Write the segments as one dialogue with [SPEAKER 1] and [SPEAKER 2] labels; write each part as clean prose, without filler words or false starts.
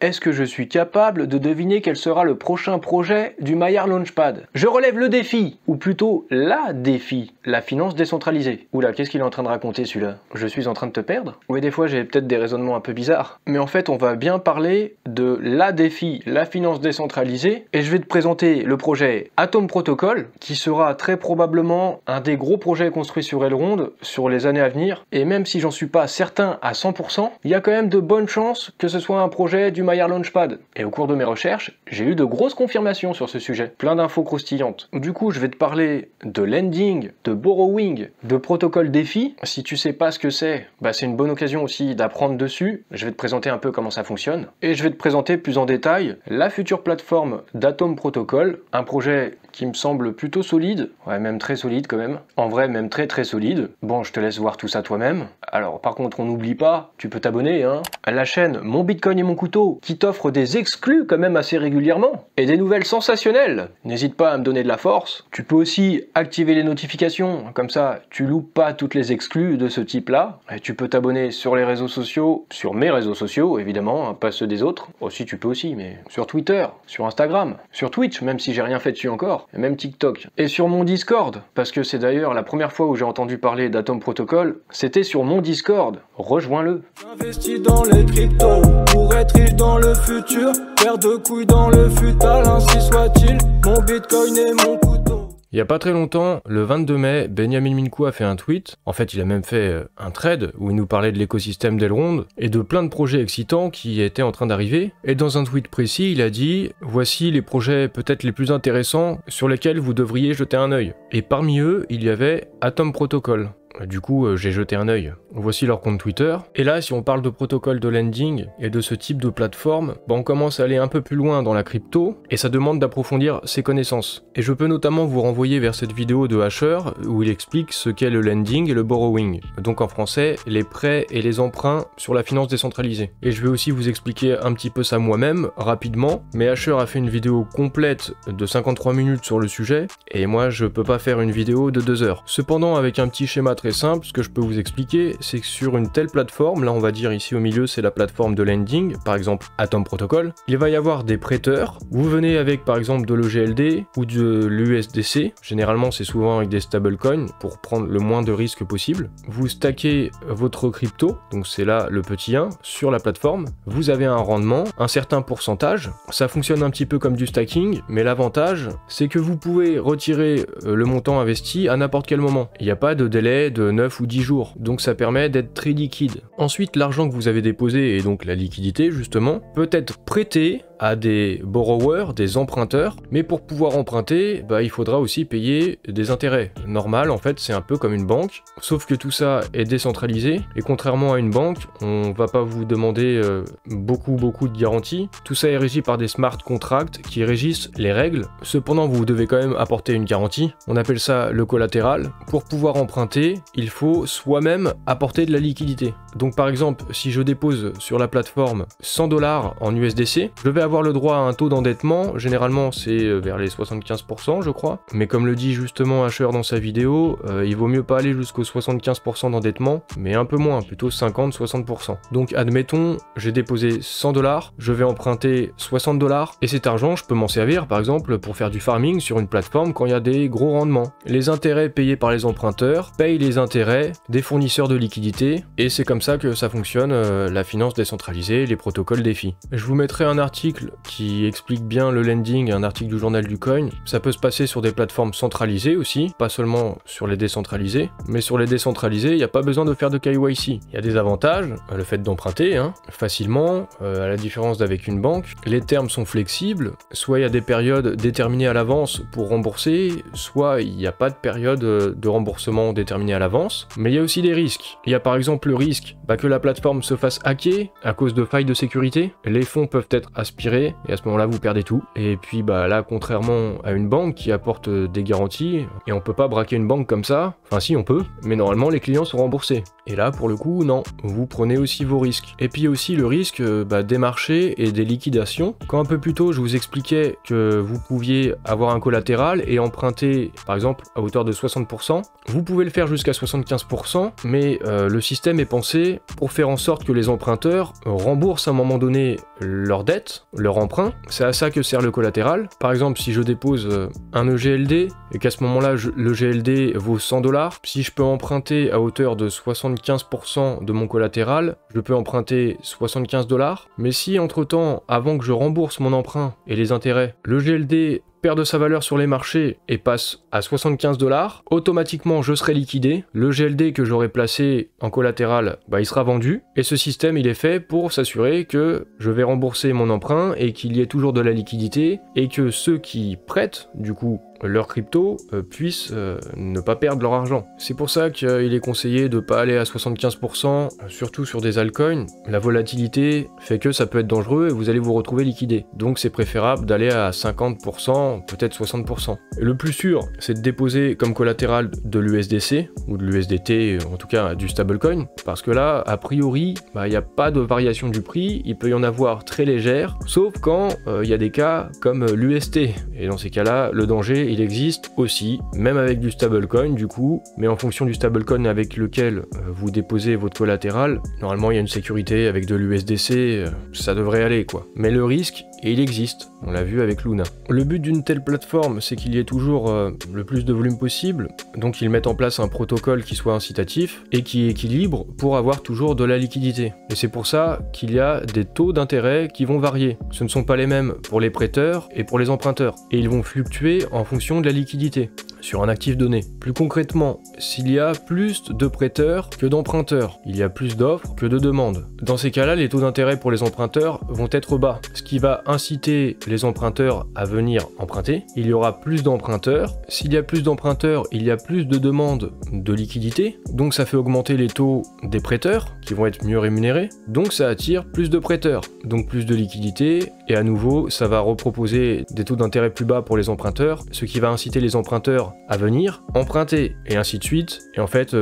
[SPEAKER 1] Est-ce que je suis capable de deviner quel sera le prochain projet du Maillard Launchpad? Je relève le défi, ou plutôt la défi, la finance décentralisée. Oula, qu'est-ce qu'il est en train de raconter celui-là? Je suis en train de te perdre? Oui, des fois j'ai peut-être des raisonnements un peu bizarres. Mais en fait, on va bien parler de la défi, la finance décentralisée, et je vais te présenter le projet Atom Protocol, qui sera très probablement un des gros projets construits sur Elrond sur les années à venir, et même si j'en suis pas certain à 100%, il y a quand même de bonnes chances que ce soit un projet du Maillard Launchpad. Et au cours de mes recherches, j'ai eu de grosses confirmations sur ce sujet, plein d'infos croustillantes. Du coup, je vais te parler de lending, de borrowing, de protocole défi. Si tu sais pas ce que c'est, c'est une bonne occasion aussi d'apprendre dessus. Je vais te présenter un peu comment ça fonctionne, et je vais te présenter plus en détail la future plateforme d'Atom Protocol, un projet qui me semble plutôt solide, ouais, même très solide quand même, en vrai même très très solide. Bon, je te laisse voir tout ça toi-même. Alors par contre, on n'oublie pas, tu peux t'abonner à la chaîne Mon Bitcoin et mon couteau, qui t'offre des exclus quand même assez régulièrement, et des nouvelles sensationnelles. N'hésite pas à me donner de la force. Tu peux aussi activer les notifications, comme ça tu loupes pas toutes les exclus de ce type-là. Et tu peux t'abonner sur les réseaux sociaux, sur mes réseaux sociaux évidemment, pas ceux des autres. Aussi tu peux aussi, mais sur Twitter, sur Instagram, sur Twitch, même si j'ai rien fait dessus encore, et même TikTok. Et sur mon Discord, parce que c'est d'ailleurs la première fois où j'ai entendu parler d'Atom Protocol, c'était sur mon Discord. Rejoins-le.
[SPEAKER 2] J'investis dans les cryptos pour être riche dans le futur, faire de couilles dans le futal, ainsi soit-il. Mon Bitcoin et mon couteau.
[SPEAKER 3] Il y a pas très longtemps, le 22 mai, Benjamin Minkou a fait un tweet. En fait, il a même fait un thread où il nous parlait de l'écosystème d'Elrond et de plein de projets excitants qui étaient en train d'arriver. Et dans un tweet précis, il a dit « Voici les projets peut-être les plus intéressants sur lesquels vous devriez jeter un œil. » Et parmi eux, il y avait Atom Protocol. Du coup, j'ai jeté un œil. Voici leur compte Twitter. Et là, si on parle de protocole de lending et de ce type de plateforme, on commence à aller un peu plus loin dans la crypto, et ça demande d'approfondir ses connaissances. Et je peux notamment vous renvoyer vers cette vidéo de Asher, où il explique ce qu'est le lending et le borrowing. Donc en français, les prêts et les emprunts sur la finance décentralisée. Et je vais aussi vous expliquer un petit peu ça moi-même, rapidement, mais Asher a fait une vidéo complète de 53 minutes sur le sujet, et moi je peux pas faire une vidéo de 2 heures. Cependant, avec un petit schéma très simple, ce que je peux vous expliquer, c'est que sur une telle plateforme, là on va dire ici au milieu c'est la plateforme de lending, par exemple Atom Protocol, il va y avoir des prêteurs. Vous venez avec par exemple de l'EGLD ou de l'USDC, généralement c'est souvent avec des stablecoins pour prendre le moins de risques possible. Vous stackez votre crypto, donc c'est là le petit 1, sur la plateforme, vous avez un rendement, un certain pourcentage, ça fonctionne un petit peu comme du stacking, mais l'avantage c'est que vous pouvez retirer le montant investi à n'importe quel moment. Il n'y a pas de délai de 9 ou 10 jours, donc ça permet d'être très liquide. Ensuite, l'argent que vous avez déposé, et donc la liquidité justement, peut être prêté à des borrowers, des emprunteurs, mais pour pouvoir emprunter, il faudra aussi payer des intérêts. Normal, en fait, c'est un peu comme une banque, sauf que tout ça est décentralisé, et contrairement à une banque, on va pas vous demander beaucoup de garanties. Tout ça est régi par des smart contracts qui régissent les règles. Cependant, vous devez quand même apporter une garantie. On appelle ça le collatéral. Pour pouvoir emprunter, il faut soi-même apporter de la liquidité. Donc par exemple, si je dépose sur la plateforme 100 $ en USDC, je vais avoir le droit à un taux d'endettement, généralement c'est vers les 75% je crois, mais comme le dit justement Asher dans sa vidéo, il vaut mieux pas aller jusqu'aux 75% d'endettement, mais un peu moins, plutôt 50-60%. Donc admettons, j'ai déposé 100 $, je vais emprunter 60 $, et cet argent je peux m'en servir par exemple pour faire du farming sur une plateforme quand il y a des gros rendements. Les intérêts payés par les emprunteurs payent les intérêts des fournisseurs de liquidités, et c'est comme ça que ça fonctionne la finance décentralisée, les protocoles défi. Je vous mettrai un article qui explique bien le lending, un article du journal du coin. Ça peut se passer sur des plateformes centralisées aussi, pas seulement sur les décentralisées, mais sur les décentralisées, il n'y a pas besoin de faire de KYC. Il y a des avantages, le fait d'emprunter facilement, à la différence d'avec une banque. Les termes sont flexibles, soit il y a des périodes déterminées à l'avance pour rembourser, soit il n'y a pas de période de remboursement déterminée à l'avance, mais il y a aussi des risques. Il y a par exemple le risque que la plateforme se fasse hacker à cause de failles de sécurité. Les fonds peuvent être aspirés et à ce moment-là vous perdez tout. Et puis là, contrairement à une banque qui apporte des garanties, et on peut pas braquer une banque comme ça, enfin si on peut, mais normalement les clients sont remboursés. Et là, pour le coup, non, vous prenez aussi vos risques. Et puis aussi le risque des marchés et des liquidations. Quand un peu plus tôt, je vous expliquais que vous pouviez avoir un collatéral et emprunter, par exemple, à hauteur de 60%, vous pouvez le faire jusqu'à 75%, mais le système est pensé pour faire en sorte que les emprunteurs remboursent à un moment donné leur dette, leur emprunt. C'est à ça que sert le collatéral. Par exemple, si je dépose un EGLD et qu'à ce moment-là, le GLD vaut 100$, si je peux emprunter à hauteur de 75% de mon collatéral, je peux emprunter 75$. Mais si entre-temps, avant que je rembourse mon emprunt et les intérêts, le GLD perd de sa valeur sur les marchés et passe à 75$, automatiquement je serai liquidé, le GLD que j'aurai placé en collatéral, il sera vendu, et ce système il est fait pour s'assurer que je vais rembourser mon emprunt et qu'il y ait toujours de la liquidité, et que ceux qui prêtent, du coup, leur crypto puissent ne pas perdre leur argent. C'est pour ça qu'il est conseillé de ne pas aller à 75%, surtout sur des altcoins. La volatilité fait que ça peut être dangereux et vous allez vous retrouver liquidé. Donc c'est préférable d'aller à 50%, peut-être 60%. Et le plus sûr, c'est de déposer comme collatéral de l'USDC, ou de l'USDT, en tout cas du stablecoin, parce que là, a priori, il n'y a pas de variation du prix, il peut y en avoir très légère, sauf quand il y a des cas comme l'UST. Et dans ces cas-là, le danger il existe aussi, même avec du stablecoin du coup, mais en fonction du stablecoin avec lequel vous déposez votre collatéral, normalement il y a une sécurité avec de l'USDC, ça devrait aller quoi. Mais le risque, et il existe, on l'a vu avec Luna. Le but d'une telle plateforme, c'est qu'il y ait toujours le plus de volume possible, donc ils mettent en place un protocole qui soit incitatif et qui équilibre pour avoir toujours de la liquidité. Et c'est pour ça qu'il y a des taux d'intérêt qui vont varier. Ce ne sont pas les mêmes pour les prêteurs et pour les emprunteurs, et ils vont fluctuer en fonction de la liquidité sur un actif donné. Plus concrètement, s'il y a plus de prêteurs que d'emprunteurs, il y a plus d'offres que de demandes. Dans ces cas-là, les taux d'intérêt pour les emprunteurs vont être bas, ce qui va inciter les emprunteurs à venir emprunter. Il y aura plus d'emprunteurs. S'il y a plus d'emprunteurs, il y a plus de demandes de liquidité, donc ça fait augmenter les taux des prêteurs, qui vont être mieux rémunérés, donc ça attire plus de prêteurs, donc plus de liquidité, et à nouveau, ça va reproposer des taux d'intérêt plus bas pour les emprunteurs, ce qui va inciter les emprunteurs à venir emprunter, et ainsi de suite. Et en fait,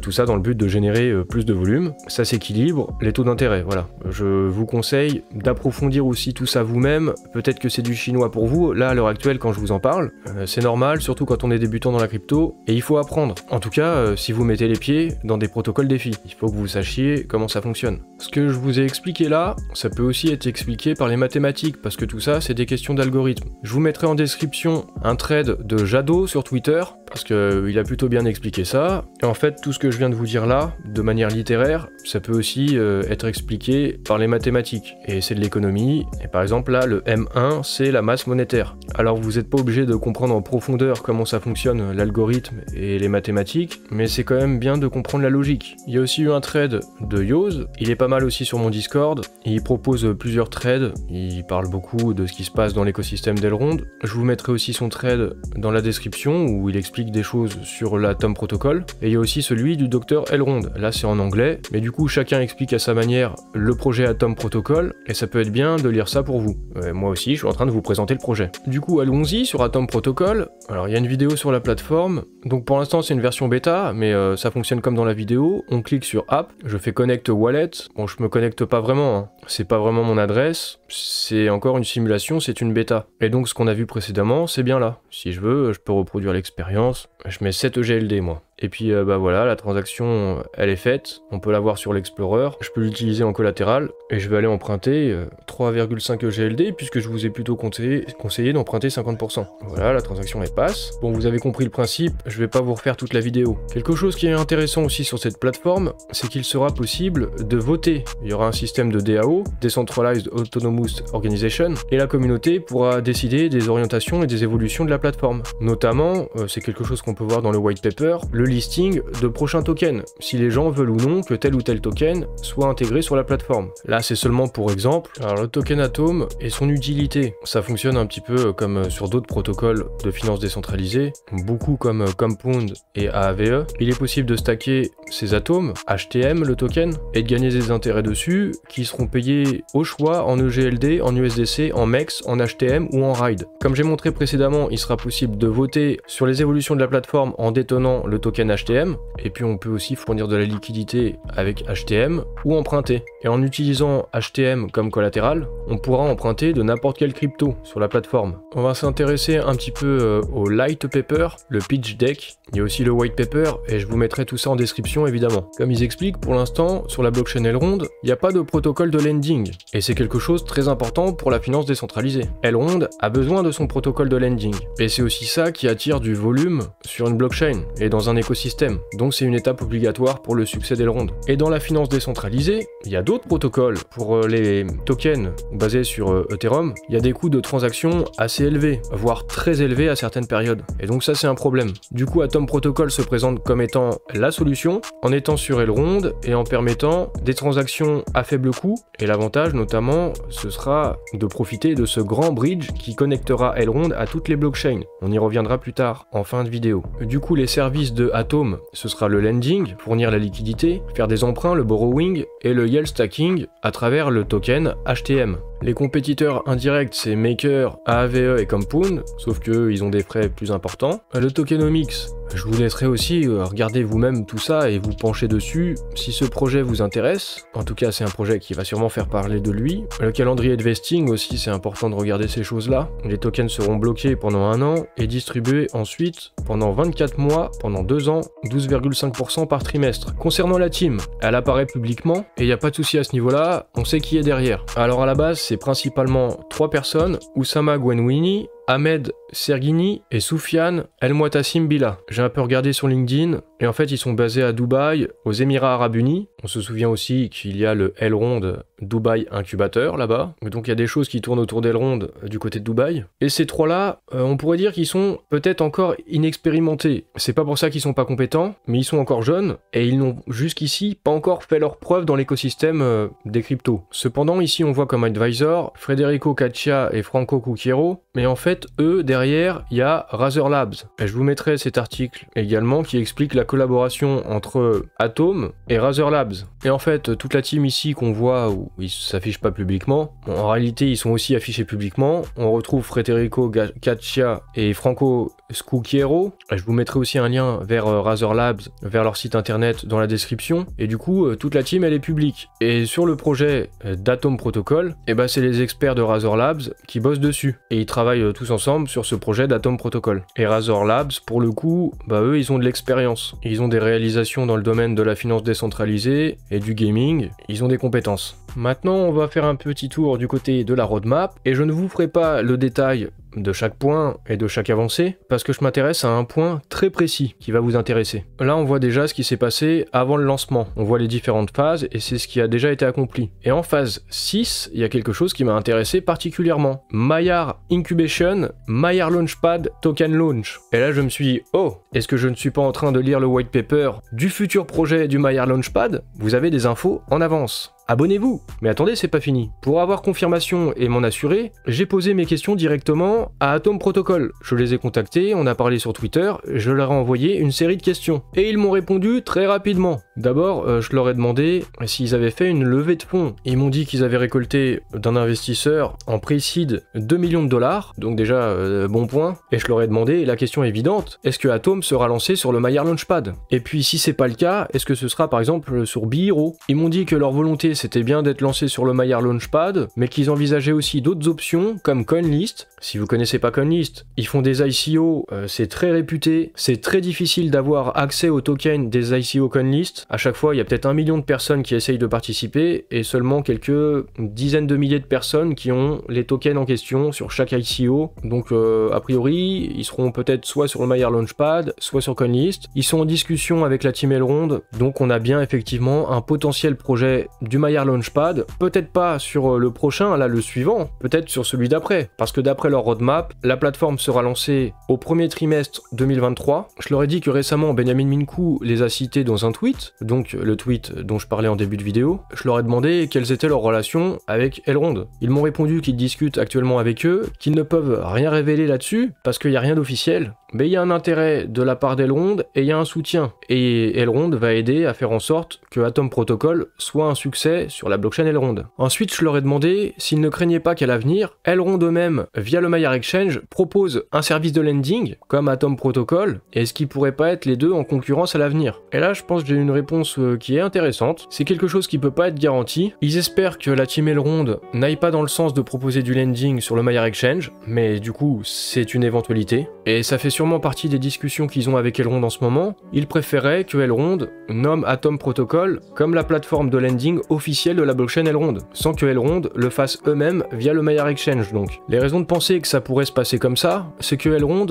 [SPEAKER 3] tout ça dans le but de générer plus de volume. Ça s'équilibre, les taux d'intérêt, voilà. Je vous conseille d'approfondir aussi tout ça vous-même. Peut-être que c'est du chinois pour vous, là à l'heure actuelle quand je vous en parle. C'est normal, surtout quand on est débutant dans la crypto, et il faut apprendre. En tout cas, si vous mettez les pieds dans des protocoles DeFi, il faut que vous sachiez comment ça fonctionne. Ce que je vous ai expliqué là, ça peut aussi être expliqué par les mathématiques, parce que tout ça, c'est des questions d'algorithme. Je vous mettrai en description un trade de Jado sur Twitter, parce qu'il a plutôt bien expliqué ça. Et en fait, tout ce que je viens de vous dire là, de manière littéraire, ça peut aussi être expliqué par les mathématiques. Et c'est de l'économie. Et par exemple, là, le M1, c'est la masse monétaire. Alors, vous n'êtes pas obligé de comprendre en profondeur comment ça fonctionne, l'algorithme et les mathématiques, mais c'est quand même bien de comprendre la logique. Il y a aussi eu un trade de Yoz, il est pas mal aussi sur mon Discord, il propose plusieurs trades, il parle beaucoup de ce qui se passe dans l'écosystème d'Elrond. Je vous mettrai aussi son trade dans la description, où il explique des choses sur l'Atom Protocol, et il y a aussi celui du Dr Elrond. Là c'est en anglais, mais du coup chacun explique à sa manière le projet Atom Protocol, et ça peut être bien de lire ça pour vous. Moi aussi je suis en train de vous présenter le projet. Du coup allons-y sur Atom Protocol. Alors il y a une vidéo sur la plateforme, donc pour l'instant c'est une version bêta, mais ça fonctionne comme dans la vidéo. On clique sur App, je fais Connect Wallet, bon je me connecte pas vraiment, hein. C'est pas vraiment mon adresse, c'est encore une simulation, c'est une bêta. Et donc ce qu'on a vu précédemment, c'est bien là. Si je veux, je peux reproduire l'expérience, je mets 7 EGLD moi. Et puis voilà, la transaction elle est faite, on peut la voir sur l'Explorer, je peux l'utiliser en collatéral, et je vais aller emprunter 3,5 EGLD, puisque je vous ai plutôt conseillé d'emprunter 50%. Voilà, la transaction elle passe. Bon, vous avez compris le principe, je vais pas vous refaire toute la vidéo. Quelque chose qui est intéressant aussi sur cette plateforme, c'est qu'il sera possible de voter. Il y aura un système de DAO, Decentralized Autonomous Organization, et la communauté pourra décider des orientations et des évolutions de la plateforme. Notamment, c'est quelque chose qu'on peut voir dans le white paper, le listing de prochains tokens, si les gens veulent ou non que tel ou tel token soit intégré sur la plateforme. Là c'est seulement pour exemple. Alors le token Atom et son utilité, ça fonctionne un petit peu comme sur d'autres protocoles de finance décentralisée, beaucoup comme Compound et Aave. Il est possible de stacker ces atomes, HTM le token, et de gagner des intérêts dessus qui seront payés au choix en EGLD, en USDC, en MEX, en HTM ou en RIDE. Comme j'ai montré précédemment, il sera possible de voter sur les évolutions de la plateforme en détenant le token token HTM, et puis on peut aussi fournir de la liquidité avec HTM ou emprunter. Et en utilisant HTM comme collatéral, on pourra emprunter de n'importe quelle crypto sur la plateforme. On va s'intéresser un petit peu au light paper, le pitch deck, il y a aussi le white paper, et je vous mettrai tout ça en description évidemment. Comme ils expliquent, pour l'instant, sur la blockchain Elrond, il n'y a pas de protocole de lending, et c'est quelque chose de très important pour la finance décentralisée. Elrond a besoin de son protocole de lending, et c'est aussi ça qui attire du volume sur une blockchain et dans un écosystème, donc c'est une étape obligatoire pour le succès d'Elrond. Et dans la finance décentralisée, il y a d'autres protocoles. Pour les tokens basés sur Ethereum, il y a des coûts de transaction assez élevés, voire très élevés à certaines périodes, et donc ça c'est un problème. Du coup, Atom Protocol se présente comme étant la solution, en étant sur Elrond et en permettant des transactions à faible coût, et l'avantage notamment, ce sera de profiter de ce grand bridge qui connectera Elrond à toutes les blockchains. On y reviendra plus tard, en fin de vidéo. Du coup, les services de Atom, ce sera le lending, fournir la liquidité, faire des emprunts, le borrowing, et le yield stacking à travers le token HTM. Les compétiteurs indirects, c'est Maker, AAVE et Compound, sauf qu'eux, ils ont des frais plus importants. Le tokenomics, je vous laisserai aussi regarder vous-même tout ça et vous pencher dessus si ce projet vous intéresse. En tout cas, c'est un projet qui va sûrement faire parler de lui. Le calendrier de vesting aussi, c'est important de regarder ces choses-là. Les tokens seront bloqués pendant 1 an et distribués ensuite pendant 24 mois, pendant 2 ans, 12,5% par trimestre. Concernant la team, elle apparaît publiquement et il n'y a pas de souci à ce niveau-là, on sait qui est derrière. Alors à la base, c'est principalement 3 personnes, Oussama Gwenwini, Ahmed Sergini et Soufiane El Mouatassim Bila. J'ai un peu regardé sur LinkedIn et en fait ils sont basés à Dubaï, aux Émirats Arabes Unis. On se souvient aussi qu'il y a le Elrond Dubaï Incubateur là-bas. Donc il y a des choses qui tournent autour d'Elrond du côté de Dubaï. Et ces trois-là, on pourrait dire qu'ils sont peut-être encore inexpérimentés. C'est pas pour ça qu'ils sont pas compétents, mais ils sont encore jeunes et ils n'ont jusqu'ici pas encore fait leur preuve dans l'écosystème des cryptos. Cependant ici on voit comme advisor Federico Caccia et Franco Cucchiero, mais en fait eux derrière il y a Razer Labs. Et je vous mettrai cet article également qui explique la collaboration entre Atom et Razer Labs. Et en fait toute la team ici qu'on voit où ils s'affichent pas publiquement, en réalité ils sont aussi affichés publiquement. On retrouve Federico Caccia et Franco Cucchiero. Je vous mettrai aussi un lien vers Razer Labs, vers leur site internet dans la description. Et du coup toute la team elle est publique. Et sur le projet d'Atom Protocol, et ben c'est les experts de Razer Labs qui bossent dessus. Et ils travaillent tous ensemble sur ce projet d'Atom Protocol. Et Razer Labs, pour le coup, bah eux ils ont de l'expérience. Ils ont des réalisations dans le domaine de la finance décentralisée et du gaming. Ils ont des compétences. Maintenant on va faire un petit tour du côté de la roadmap et je ne vous ferai pas le détail de chaque point et de chaque avancée parce que je m'intéresse à un point très précis qui va vous intéresser. Là on voit déjà ce qui s'est passé avant le lancement, on voit les différentes phases et c'est ce qui a déjà été accompli. Et en phase 6, il y a quelque chose qui m'a intéressé particulièrement. Maiar Incubation, Maiar Launchpad Token Launch. Et là je me suis dit, oh, est-ce que je ne suis pas en train de lire le white paper du futur projet du Maiar Launchpad? Vous avez des infos en avance. Abonnez-vous! Mais attendez, c'est pas fini. Pour avoir confirmation et m'en assurer, j'ai posé mes questions directement à Atom Protocol. Je les ai contactés, on a parlé sur Twitter, je leur ai envoyé une série de questions. Et ils m'ont répondu très rapidement. D'abord, je leur ai demandé s'ils avaient fait une levée de fonds. Ils m'ont dit qu'ils avaient récolté d'un investisseur en pre-seed 2 millions de dollars, donc déjà bon point. Et je leur ai demandé la question évidente, est-ce que Atom sera lancé sur le Maiar Launchpad? Et puis si c'est pas le cas, est-ce que ce sera par exemple sur BeHero? Ils m'ont dit que leur volonté c'était bien d'être lancé sur le Maiar Launchpad, mais qu'ils envisageaient aussi d'autres options comme CoinList. Si vous connaissez pas CoinList, ils font des ICO, c'est très réputé, c'est très difficile d'avoir accès aux tokens des ICO CoinList. À chaque fois, il y a peut-être 1 million de personnes qui essayent de participer et seulement quelques dizaines de milliers de personnes qui ont les tokens en question sur chaque ICO. Donc a priori, ils seront peut-être soit sur le Maiar Launchpad, soit sur CoinList. Ils sont en discussion avec la team Elrond, donc on a bien effectivement un potentiel projet du Maiar Launchpad, peut-être pas sur le prochain, là le suivant, peut-être sur celui d'après, parce que d'après leur roadmap, la plateforme sera lancée au premier trimestre 2023. Je leur ai dit que récemment Benjamin Minkou les a cités dans un tweet, donc le tweet dont je parlais en début de vidéo. Je leur ai demandé quelles étaient leurs relations avec Elrond. Ils m'ont répondu qu'ils discutent actuellement avec eux, qu'ils ne peuvent rien révéler là-dessus, parce qu'il n'y a rien d'officiel, mais il y a un intérêt de la part d'Elrond et il y a un soutien. Et Elrond va aider à faire en sorte que Atom Protocol soit un succès sur la blockchain Elrond. Ensuite, je leur ai demandé s'ils ne craignaient pas qu'à l'avenir, Elrond eux-mêmes, via le Maiar Exchange, proposent un service de lending comme Atom Protocol, et est-ce qu'ils pourraient pas être les deux en concurrence à l'avenir? Et là, je pense que j'ai une réponse qui est intéressante. C'est quelque chose qui peut pas être garanti. Ils espèrent que la team Elrond n'aille pas dans le sens de proposer du lending sur le Maiar Exchange, mais du coup, c'est une éventualité. Et ça fait sûrement partie des discussions qu'ils ont avec Elrond en ce moment. Ils préféraient que Elrond nomme Atom Protocol comme la plateforme de lending officielle de la blockchain Elrond, sans que Elrond le fasse eux-mêmes via le Maiar Exchange donc. Les raisons de penser que ça pourrait se passer comme ça, c'est que Elrond,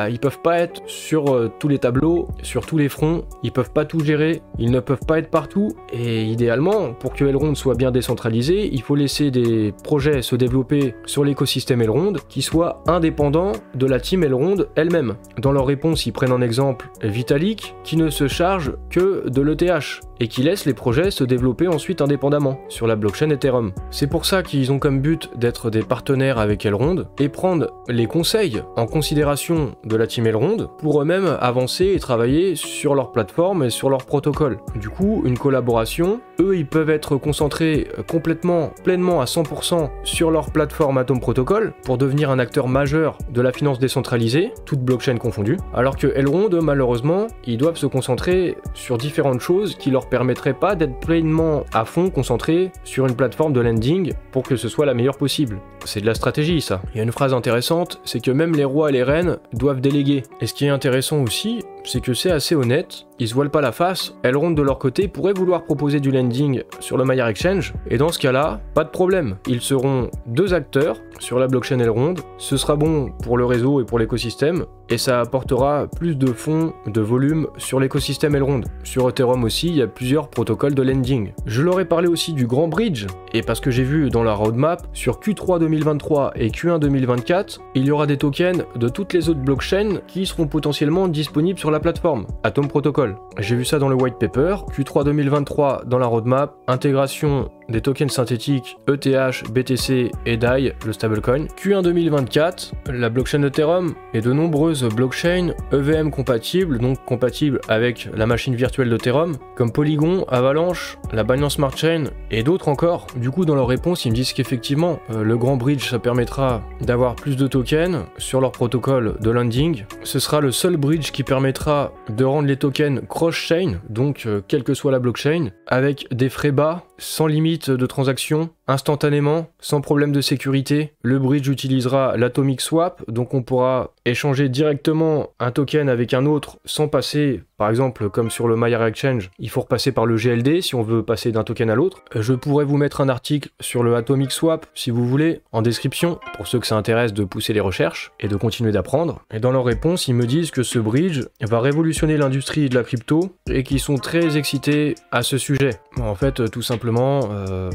[SPEAKER 3] ils peuvent pas être sur tous les tableaux, sur tous les fronts, ils peuvent pas tout gérer, ils ne peuvent pas être partout, et idéalement, pour que Elrond soit bien décentralisé, il faut laisser des projets se développer sur l'écosystème Elrond qui soient indépendants de la team Elrond elle-même. Dans leur réponse, ils prennent en exemple Vitalik, qui ne se charge que de l'ETH, et qui laisse les projets se développer ensuite indépendamment sur la blockchain Ethereum. C'est pour ça qu'ils ont comme but d'être des partenaires avec Elrond et prendre les conseils en considération de la team Elrond pour eux-mêmes avancer et travailler sur leur plateforme et sur leur protocole. Du coup, une collaboration, eux ils peuvent être concentrés complètement, pleinement à 100% sur leur plateforme Atom Protocol pour devenir un acteur majeur de la finance décentralisée, toute blockchain confondue, alors que Elrond, malheureusement, ils doivent se concentrer sur différentes choses qui leur permettrait pas d'être pleinement à fond concentré sur une plateforme de lending pour que ce soit la meilleure possible. C'est de la stratégie ça. Il y a une phrase intéressante, c'est que même les rois et les reines doivent déléguer. Et ce qui est intéressant aussi, c'est que c'est assez honnête, ils se voilent pas la face, Elrond de leur côté pourrait vouloir proposer du lending sur le Maiar Exchange, et dans ce cas-là, pas de problème. Ils seront deux acteurs sur la blockchain Elrond, ce sera bon pour le réseau et pour l'écosystème, et ça apportera plus de fonds, de volume sur l'écosystème Elrond. Sur Ethereum aussi, il y a plusieurs protocoles de lending. Je leur ai parlé aussi du Grand Bridge, et parce que j'ai vu dans la roadmap, sur Q3 2023 et Q1 2024, il y aura des tokens de toutes les autres blockchains qui seront potentiellement disponibles sur la plateforme, Atom Protocol. J'ai vu ça dans le white paper, Q3 2023 dans la roadmap, intégration des tokens synthétiques ETH, BTC et DAI, le stablecoin. Q1 2024, la blockchain Ethereum et de nombreuses blockchains EVM compatibles, donc compatibles avec la machine virtuelle d'Ethereum, comme Polygon, Avalanche, la Binance Smart Chain et d'autres encore. Du coup, dans leur réponse, ils me disent qu'effectivement, le Grand Bridge, ça permettra d'avoir plus de tokens sur leur protocole de lending. Ce sera le seul bridge qui permettra de rendre les tokens cross-chain, donc quelle que soit la blockchain, avec des frais bas, sans limite de transaction, instantanément, sans problème de sécurité. Le bridge utilisera l'Atomic Swap, donc on pourra échanger directement un token avec un autre sans passer, par exemple comme sur le Maiar Exchange, il faut repasser par le GLD si on veut passer d'un token à l'autre. Je pourrais vous mettre un article sur le Atomic Swap si vous voulez, en description, pour ceux que ça intéresse de pousser les recherches et de continuer d'apprendre. Et dans leur réponse, ils me disent que ce bridge va révolutionner l'industrie de la crypto et qu'ils sont très excités à ce sujet. En fait, tout simplement,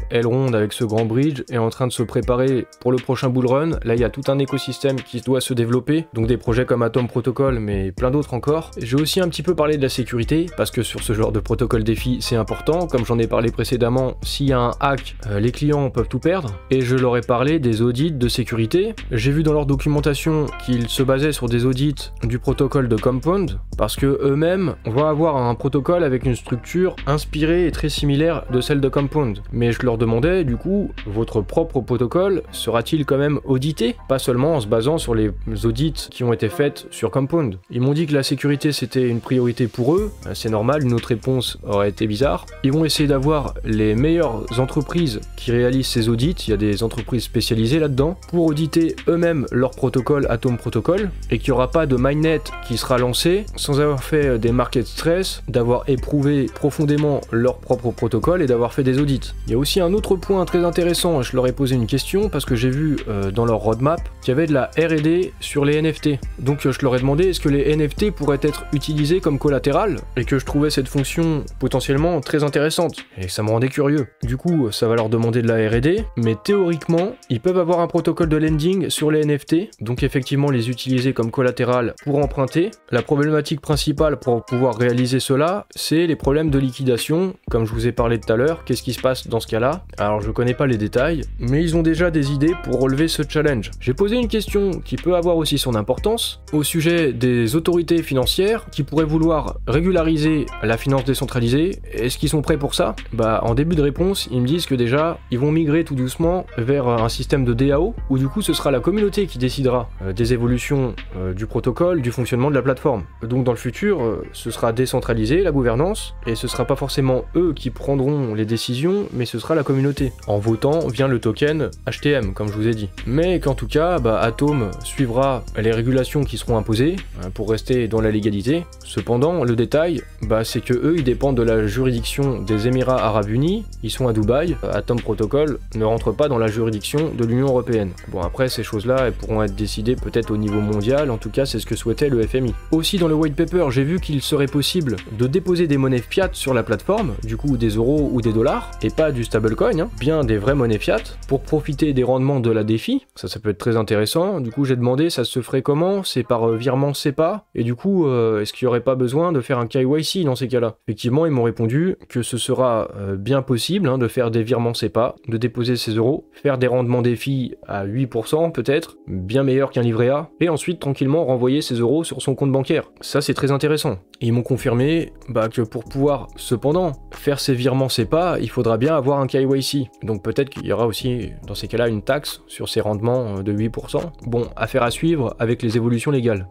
[SPEAKER 3] Elrond avec ce grand bridge est en train de se préparer pour le prochain bull run. Là, il y a tout un écosystème qui doit se développer, donc des projets comme Atom Protocol, mais plein d'autres encore. J'ai aussi un petit peu parlé de la sécurité, parce que sur ce genre de protocole défi, c'est important. Comme j'en ai parlé précédemment, s'il y a un hack, les clients peuvent tout perdre. Et je leur ai parlé des audits de sécurité. J'ai vu dans leur documentation qu'ils se basaient sur des audits du protocole de Compound, parce que eux-mêmes vont avoir un protocole avec une structure inspirée et très similaire de celle de Compound. Mais je leur demandais, du coup, votre propre protocole sera-t-il quand même audité? Pas seulement en se basant sur les audits qui ont été faits sur Compound. Ils m'ont dit que la sécurité c'était une priorité pour eux, c'est normal, une autre réponse aurait été bizarre. Ils vont essayer d'avoir les meilleures entreprises qui réalisent ces audits, il y a des entreprises spécialisées là-dedans, pour auditer eux-mêmes leur protocole Atom Protocol, et qu'il n'y aura pas de mainnet qui sera lancé sans avoir fait des market stress, d'avoir éprouvé profondément leur propre protocole et d'avoir fait des audits. Il y a aussi un autre point très intéressant, je leur ai posé une question parce que j'ai vu dans leur roadmap qu'il y avait de la R&D sur les NFT. Donc je leur ai demandé est-ce que les NFT pourraient être utilisés comme collatéral et que je trouvais cette fonction potentiellement très intéressante et ça me rendait curieux. Du coup, ça va leur demander de la R&D, mais théoriquement, ils peuvent avoir un protocole de lending sur les NFT, donc effectivement les utiliser comme collatéral pour emprunter. La problématique principale pour pouvoir réaliser cela, c'est les problèmes de liquidation, comme je vous ai parlé tout à l'heure. Qu'est-ce qui se passe dans ce cas-là? Alors je connais pas les détails, mais ils ont déjà des idées pour relever ce challenge. J'ai posé une question qui peut avoir aussi son importance au sujet des autorités financières qui pourraient vouloir régulariser la finance décentralisée. Est-ce qu'ils sont prêts pour ça? Bah en début de réponse, ils me disent que déjà ils vont migrer tout doucement vers un système de DAO où du coup ce sera la communauté qui décidera des évolutions du protocole, du fonctionnement de la plateforme. Donc dans le futur, ce sera décentralisé la gouvernance et ce sera pas forcément eux qui prendront les décisions, mais ce sera la communauté en votant via le token HTM comme je vous ai dit. Mais qu'en tout cas, Atom suivra les régulations qui seront imposées pour rester dans la légalité. Cependant, le détail, c'est que eux ils dépendent de la juridiction des Émirats Arabes Unis, ils sont à Dubaï, Atom Protocol ne rentre pas dans la juridiction de l'Union Européenne. Bon après ces choses-là elles pourront être décidées peut-être au niveau mondial, en tout cas c'est ce que souhaitait le FMI. Aussi dans le white paper j'ai vu qu'il serait possible de déposer des monnaies fiat sur la plateforme, du coup des euros ou des dollars, et pas du stablecoin, bien des vraies monnaies fiat, pour profiter des rendements de la DeFi, ça peut être très intéressant. Du coup j'ai demandé ça se ferait comment, c'est par virement SEPA, et du coup est-ce qu'il n'y aurait pas besoin de faire un KYC dans ces cas-là? Effectivement ils m'ont répondu que ce sera bien possible de faire des virements SEPA, de déposer ses euros, faire des rendements DeFi à 8% peut-être, bien meilleur qu'un livret A, et ensuite tranquillement renvoyer ses euros sur son compte bancaire. Ça c'est très intéressant. Et ils m'ont confirmé que pour pouvoir cependant faire ces virements SEPA, il faudra bien avoir un KYC. Donc peut-être qu'il y aura aussi dans ces cas-là une taxe sur ces rendements de 8%. Bon, affaire à suivre avec les évolutions légales.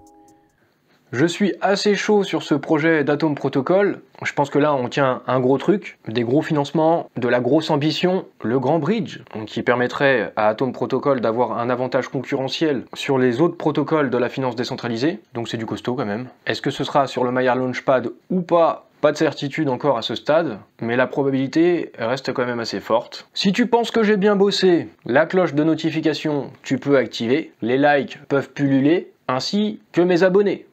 [SPEAKER 1] Je suis assez chaud sur ce projet d'Atom Protocol. Je pense que là on tient un gros truc, des gros financements, de la grosse ambition, le grand bridge qui permettrait à Atom Protocol d'avoir un avantage concurrentiel sur les autres protocoles de la finance décentralisée, donc c'est du costaud quand même. Est-ce que ce sera sur le Maiar Launchpad ou pas? Pas de certitude encore à ce stade, mais la probabilité reste quand même assez forte. Si tu penses que j'ai bien bossé, la cloche de notification tu peux activer, les likes peuvent pulluler, ainsi que mes abonnés.